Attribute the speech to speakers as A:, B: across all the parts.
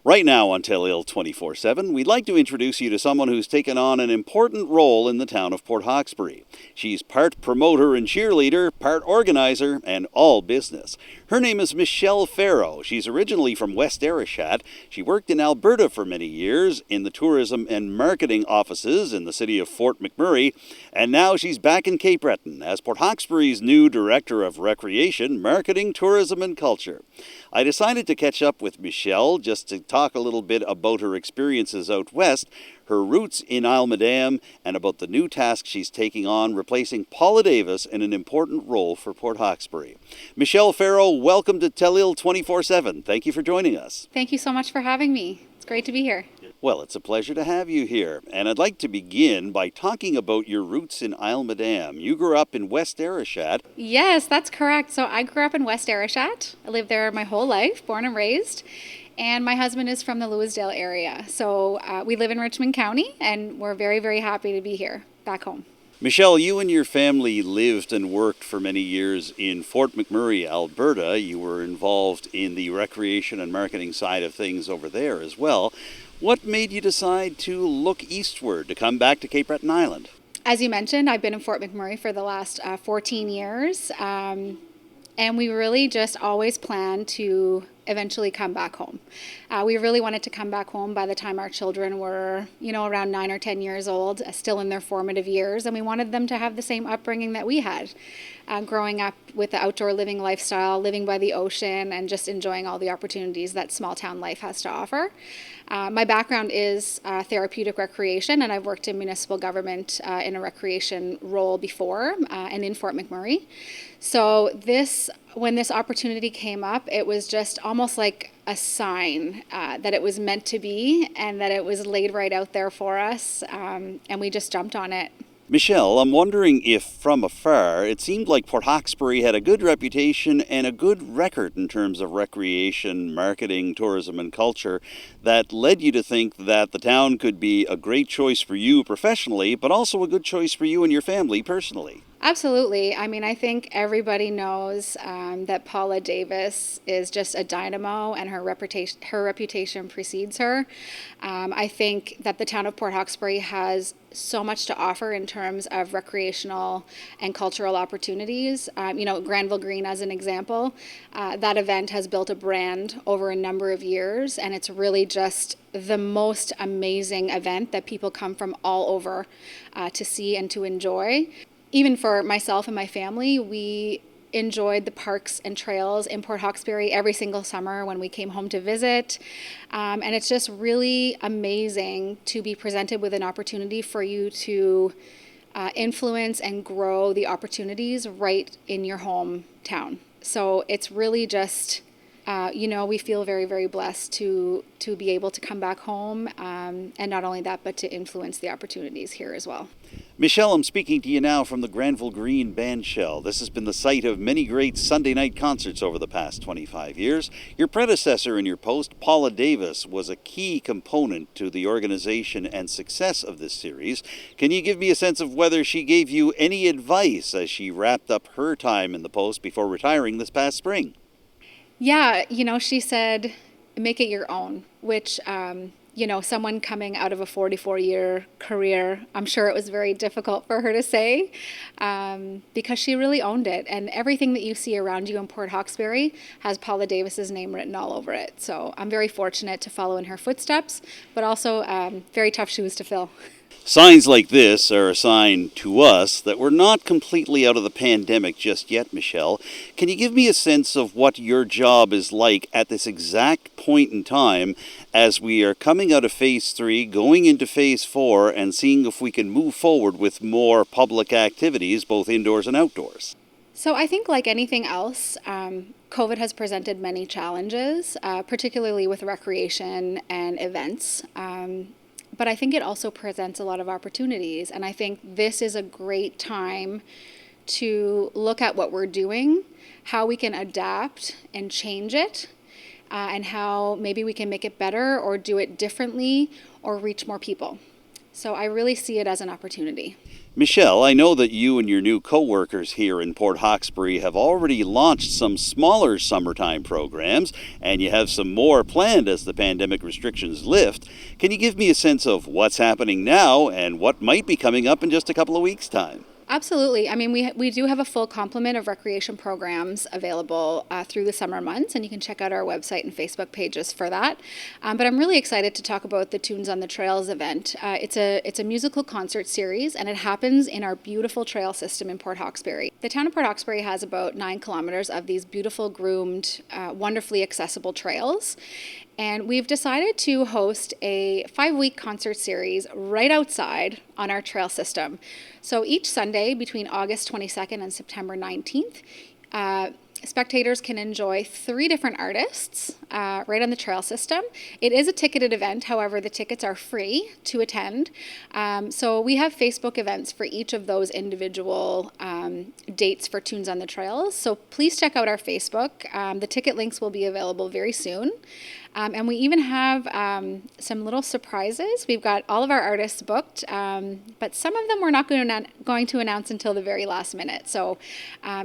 A: Right now on Telile 24/7, we'd like to introduce you to someone who's taken on an important role in the town of Port Hawkesbury. She's part promoter and cheerleader, part organizer, and all business. Her name is Michelle Farrow. She's originally from West Arichat. She worked in Alberta for many years in the tourism and marketing offices in the city of Fort McMurray, and now she's back in Cape Breton as Port Hawkesbury's new Director of Recreation, Marketing, Tourism and Culture. I decided to catch up with Michelle just to talk a little bit about her experiences out west, her roots in Isle Madame, and about the new task she's taking on, replacing Paula Davis in an important role for Port Hawkesbury. Michelle Farrow, welcome to Telile 24/7. Thank you for joining us.
B: Thank you so much for having me. It's great to be here.
A: Well, it's a pleasure to have you here. And I'd like to begin by talking about your roots in Isle Madame. You grew up in West Arichat.
B: Yes, that's correct. So I grew up in West Arichat. I lived there my whole life, born and raised. And my husband is from the Lewisdale area. So we live in Richmond County, and we're very, very happy to be here, back home.
A: Michelle, you and your family lived and worked for many years in Fort McMurray, Alberta. You were involved in the recreation and marketing side of things over there as well. What made you decide to look eastward, to come back to Cape Breton Island?
B: As you mentioned, I've been in Fort McMurray for the last 14 years. And we really just always planned to eventually come back home. We really wanted to come back home by the time our children were, around 9 or 10 years old, still in their formative years. And we wanted them to have the same upbringing that we had, growing up with the outdoor living lifestyle, living by the ocean, and just enjoying all the opportunities that small town life has to offer. My background is therapeutic recreation, and I've worked in municipal government in a recreation role before and in Fort McMurray. So when this opportunity came up, it was just almost like a sign that it was meant to be and that it was laid right out there for us, and we just jumped on it.
A: Michelle, I'm wondering if from afar it seemed like Port Hawkesbury had a good reputation and a good record in terms of recreation, marketing, tourism and culture that led you to think that the town could be a great choice for you professionally, but also a good choice for you and your family personally.
B: Absolutely. I mean, I think everybody knows that Paula Davis is just a dynamo, and her reputation precedes her. I think that the town of Port Hawkesbury has so much to offer in terms of recreational and cultural opportunities. Granville Green as an example, that event has built a brand over a number of years, and it's really just the most amazing event that people come from all over to see and to enjoy. Even for myself and my family, we enjoyed the parks and trails in Port Hawkesbury every single summer when we came home to visit. And it's just really amazing to be presented with an opportunity for you to influence and grow the opportunities right in your hometown. So it's really just, we feel very, very blessed to be able to come back home. And not only that, but to influence the opportunities here as well.
A: Michelle, I'm speaking to you now from the Granville Green Bandshell. This has been the site of many great Sunday night concerts over the past 25 years. Your predecessor in your post, Paula Davis, was a key component to the organization and success of this series. Can you give me a sense of whether she gave you any advice as she wrapped up her time in the post before retiring this past spring?
B: Yeah, she said, make it your own, which, someone coming out of a 44-year career, I'm sure it was very difficult for her to say, because she really owned it. And everything that you see around you in Port Hawkesbury has Paula Davis's name written all over it. So I'm very fortunate to follow in her footsteps, but also very tough shoes to fill.
A: Signs like this are a sign to us that we're not completely out of the pandemic just yet, Michelle. Can you give me a sense of what your job is like at this exact point in time as we are coming out of Phase 3, going into Phase 4, and seeing if we can move forward with more public activities, both indoors and outdoors?
B: So I think like anything else, COVID has presented many challenges, particularly with recreation and events. But I think it also presents a lot of opportunities. And I think this is a great time to look at what we're doing, how we can adapt and change it, and how maybe we can make it better or do it differently or reach more people. So I really see it as an opportunity.
A: Michelle, I know that you and your new co-workers here in Port Hawkesbury have already launched some smaller summertime programs, and you have some more planned as the pandemic restrictions lift. Can you give me a sense of what's happening now and what might be coming up in just a couple of weeks' time?
B: Absolutely. I mean, we do have a full complement of recreation programs available through the summer months, and you can check out our website and Facebook pages for that. But I'm really excited to talk about the Tunes on the Trails event. It's a musical concert series, and it happens in our beautiful trail system in Port Hawkesbury. The town of Port Hawkesbury has about 9 kilometers of these beautiful, groomed, wonderfully accessible trails. And we've decided to host a 5-week concert series right outside on our trail system. So each Sunday between August 22nd and September 19th, spectators can enjoy 3 different artists right on the trail system. It is a ticketed event, however, the tickets are free to attend. So we have Facebook events for each of those individual dates for Tunes on the Trails. So please check out our Facebook. The ticket links will be available very soon. And we even have some little surprises. We've got all of our artists booked, but some of them we're not going to announce until the very last minute. So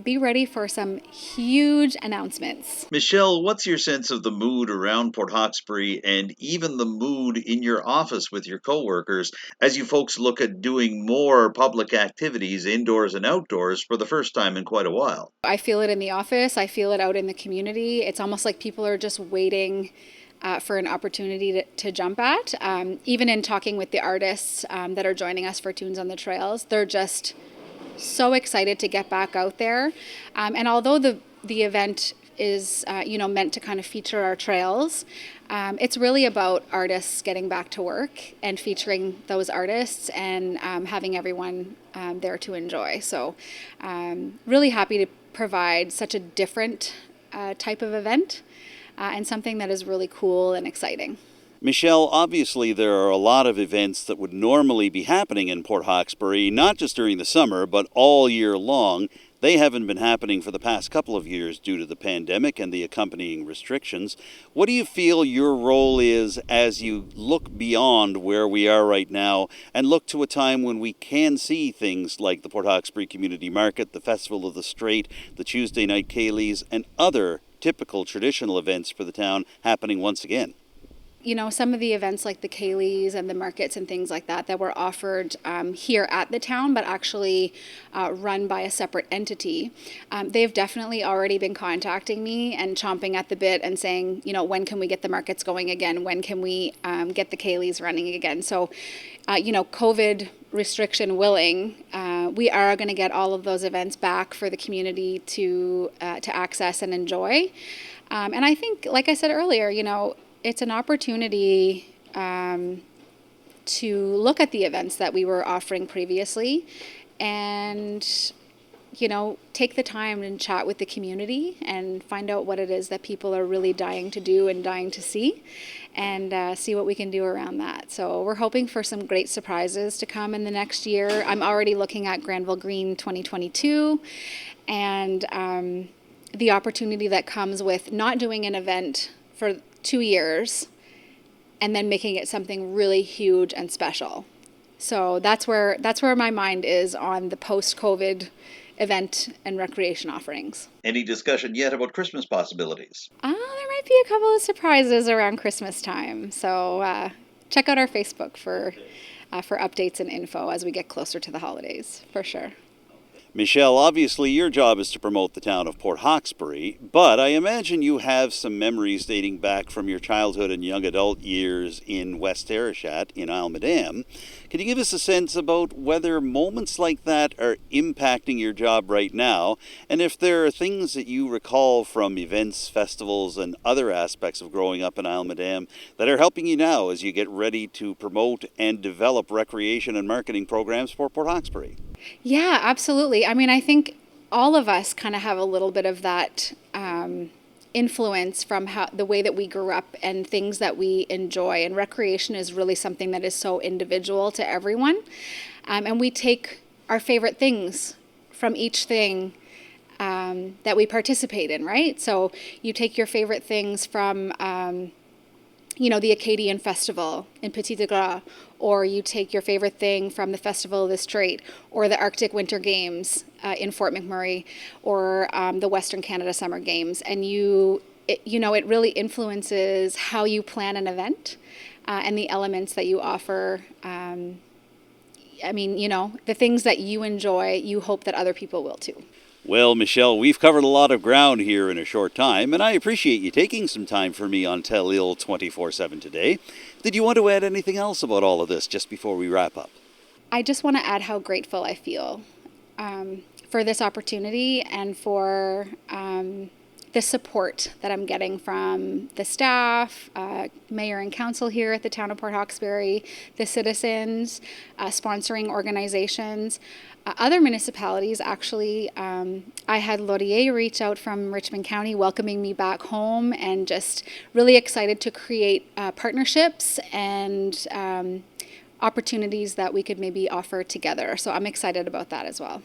B: be ready for some huge announcements.
C: Michelle, what's your sense of the mood around Port Hawkesbury and even the mood in your office with your coworkers as you folks look at doing more public activities indoors and outdoors for the first time in quite a while?
B: I feel it in the office. I feel it out in the community. It's almost like people are just waiting for an opportunity to jump at. Even in talking with the artists that are joining us for Tunes on the Trails, they're just so excited to get back out there. And although the event is meant to kind of feature our trails, it's really about artists getting back to work and featuring those artists and having everyone there to enjoy. So really happy to provide such a different type of event and something that is really cool and exciting.
A: Michelle, obviously there are a lot of events that would normally be happening in Port Hawkesbury, not just during the summer, but all year long. They haven't been happening for the past couple of years due to the pandemic and the accompanying restrictions. What do you feel your role is as you look beyond where we are right now and look to a time when we can see things like the Port Hawkesbury Community Market, the Festival of the Strait, the Tuesday Night Ceilidhs, and other typical traditional events for the town happening once again?
B: You know, some of the events like the Ceilidhs and the markets and things like that were offered here at the town, but actually run by a separate entity. They've definitely already been contacting me and chomping at the bit and saying, when can we get the markets going again? When can we get the Ceilidhs running again? So, COVID restriction willing, we are going to get all of those events back for the community to access and enjoy. And I think, like I said earlier, it's an opportunity to look at the events that we were offering previously and, take the time and chat with the community and find out what it is that people are really dying to do and dying to see and see what we can do around that. So we're hoping for some great surprises to come in the next year. I'm already looking at Granville Green 2022 and the opportunity that comes with not doing an event for 2 years and then making it something really huge and special. So that's where my mind is on the post-COVID event and recreation offerings.
C: Any discussion yet about Christmas possibilities?
B: There might be a couple of surprises around Christmas time. So check out our Facebook for updates and info as we get closer to the holidays, for sure.
A: Michelle, obviously your job is to promote the town of Port Hawkesbury, but I imagine you have some memories dating back from your childhood and young adult years in West Arichat in Isle Madame. Can you give us a sense about whether moments like that are impacting your job right now, and if there are things that you recall from events, festivals, and other aspects of growing up in Isle Madame that are helping you now as you get ready to promote and develop recreation and marketing programs for Port Hawkesbury?
B: Yeah, absolutely. I mean, I think all of us kind of have a little bit of that influence from the way that we grew up and things that we enjoy. And recreation is really something that is so individual to everyone. And we take our favorite things from each thing that we participate in, right? So you take your favorite things from the Acadian Festival in Petit de Gras, or you take your favorite thing from the Festival of the Strait, or the Arctic Winter Games in Fort McMurray, or the Western Canada Summer Games, and it really influences how you plan an event and the elements that you offer. The things that you enjoy, you hope that other people will too.
A: Well, Michelle, we've covered a lot of ground here in a short time, and I appreciate you taking some time for me on Telile 24/7 today. Did you want to add anything else about all of this just before we wrap up?
B: I just want to add how grateful I feel for this opportunity and for the support that I'm getting from the staff, mayor and council here at the town of Port Hawkesbury, the citizens, sponsoring organizations. Other municipalities, actually, I had Laurier reach out from Richmond County welcoming me back home, and just really excited to create partnerships and opportunities that we could maybe offer together. So I'm excited about that as well.